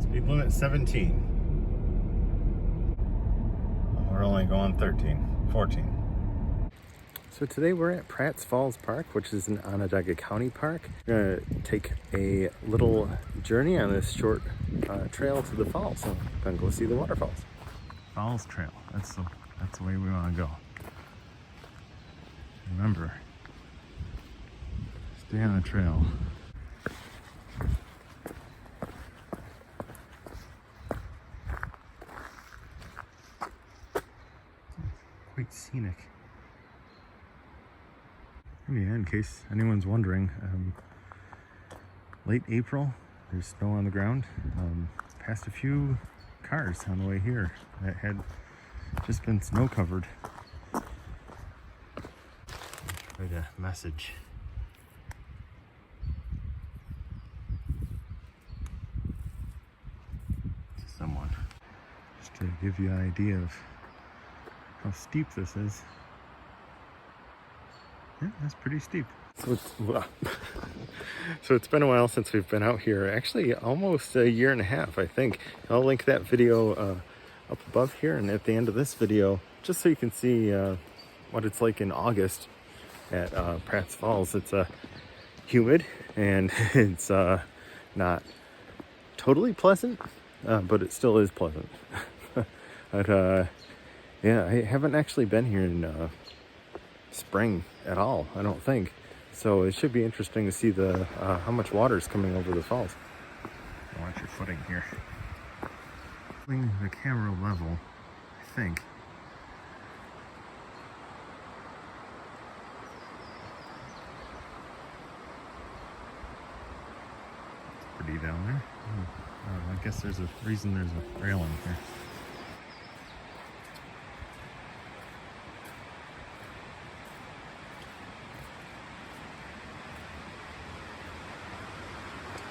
Speed limit 17. We're only going 14. So today we're at Pratt's Falls Park, which is in Onondaga County Park. We're gonna take a little journey on this short trail to the falls, and then go see the waterfalls. Falls Trail, that's the way we wanna go. Remember, stay on the trail. Quite scenic. Yeah, in case anyone's wondering, late April, there's snow on the ground. Passed a few cars on the way here that had just been snow covered. Write a message. To someone. Just to give you an idea of how steep this is. Yeah, that's pretty steep. So it's been a while since we've been out here. Actually, almost a year and a half, I think. I'll link that video up above here and at the end of this video, just so you can see what it's like in August at Pratt's Falls. It's humid and it's not totally pleasant, but it still is pleasant. But yeah, I haven't actually been here in spring at all, I don't think. So it should be interesting to see the how much water is coming over the falls. Watch your footing here. Bring the camera level, I think. It's pretty down there. I guess there's a reason there's a railing here.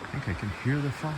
I think I can hear the falls.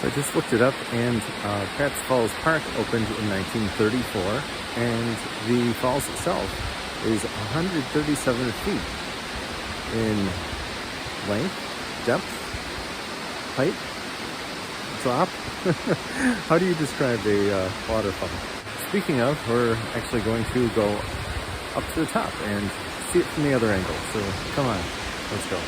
So I just looked it up, and Pratt's Falls Park opened in 1934, and the falls itself is 137 feet in length, depth, height, drop. How do you describe a waterfall? Speaking of, we're actually going to go up to the top and see it from the other angle. So come on, let's go.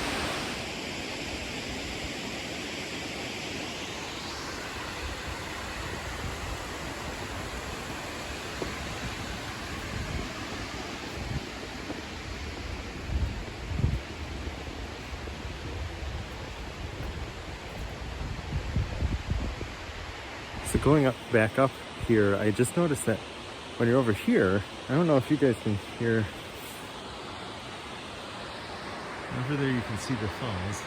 going back up here, I just noticed that when you're over here, I don't know if you guys can hear. Over there you can see the falls.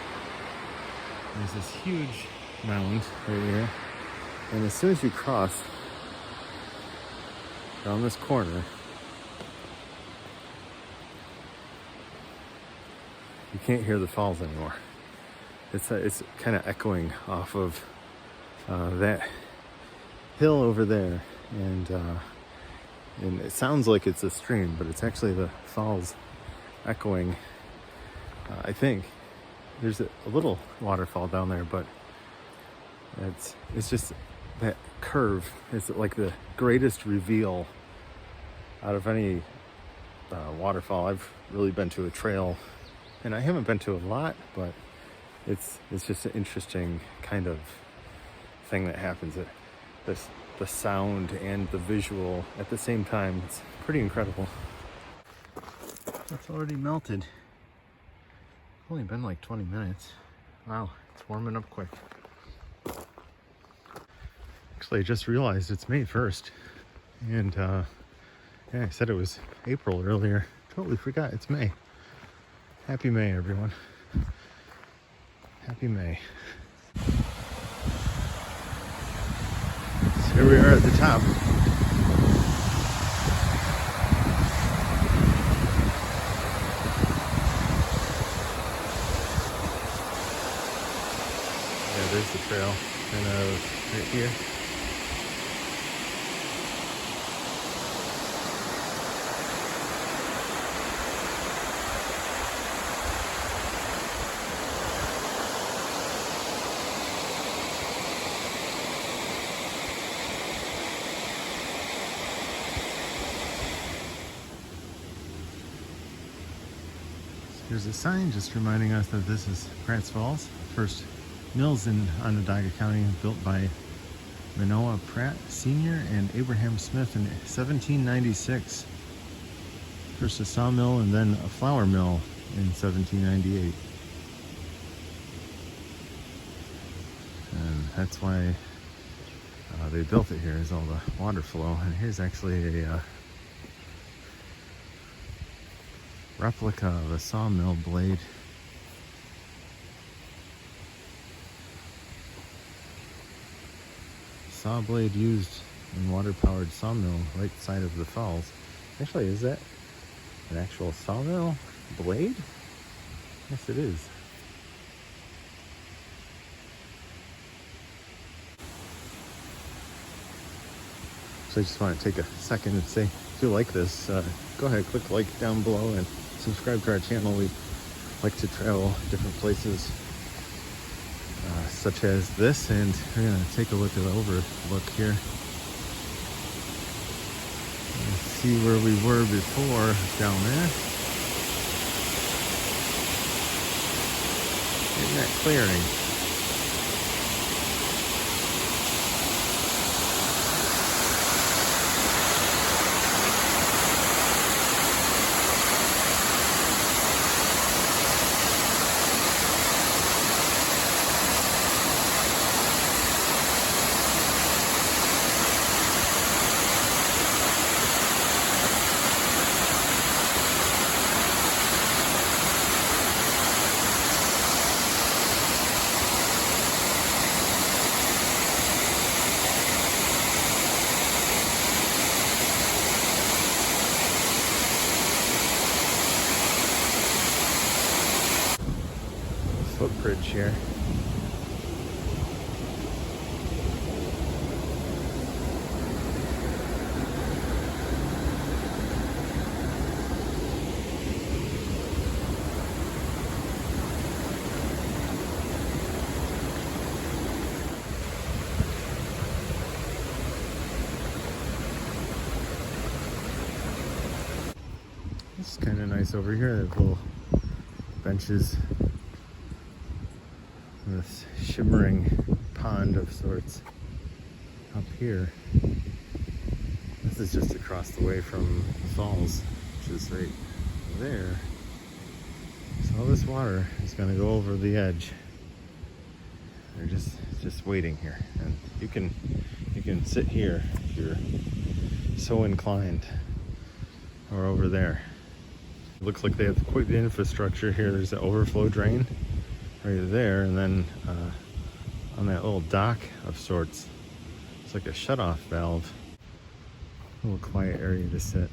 There's this huge mound right here. And as soon as you cross down this corner, you can't hear the falls anymore. It's kind of echoing off of that hill over there, and it sounds like it's a stream, but it's actually the falls echoing. I think there's a little waterfall down there, but it's just that curve is like the greatest reveal out of any waterfall. I've really been to a trail, and I haven't been to a lot, but it's just an interesting kind of thing that happens. The sound and the visual at the same time. It's pretty incredible. It's already melted. Only been like 20 minutes. Wow, it's warming up quick. Actually, I just realized it's May 1st. And yeah, I said it was April earlier. Totally forgot it's May. Happy May, everyone. Happy May. So here we are at the top. Yeah, there's the trail, kind of right here. Here's a sign just reminding us that this is Pratt's Falls, first mills in Onondaga County, built by Manoah Pratt Sr. and Abraham Smith in 1796. First a sawmill and then a flour mill in 1798. And that's why they built it here, is all the water flow. And here's actually a replica of a sawmill blade. Saw blade used in water-powered sawmill right side of the falls. Actually, is that an actual sawmill blade? Yes, it is. So I just want to take a second and say, if you like this, go ahead, click like down below and subscribe to our channel. We like to travel different places such as this, and we're going to take a look at the overlook here. Let's see where we were before down there. In that clearing. Footbridge here. This is kind of nice over here. They have little benches. This shimmering pond of sorts up here. This is just across the way from the falls, which is right there. So all this water is going to go over the edge They're just waiting here, and you can sit here if you're so inclined, or over there. It looks like they have quite the infrastructure here. There's an overflow drain right there, and then on that little dock of sorts, it's like a shut-off valve. A little quiet area to sit.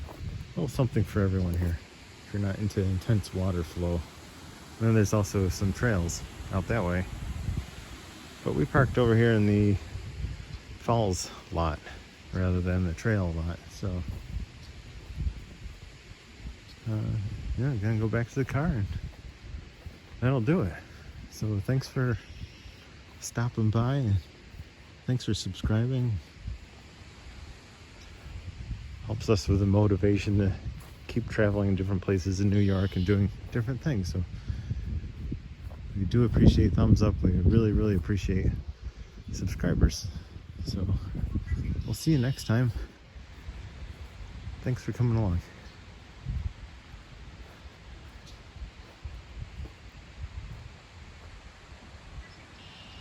A little something for everyone here if you're not into intense water flow. And then there's also some trails out that way. But we parked over here in the falls lot rather than the trail lot, so yeah, I'm gonna go back to the car and that'll do it. So thanks for stopping by, and thanks for subscribing. Helps us with the motivation to keep traveling in different places in New York and doing different things. So we do appreciate thumbs up. We really appreciate subscribers. So we'll see you next time. Thanks for coming along.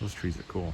Those trees are cool.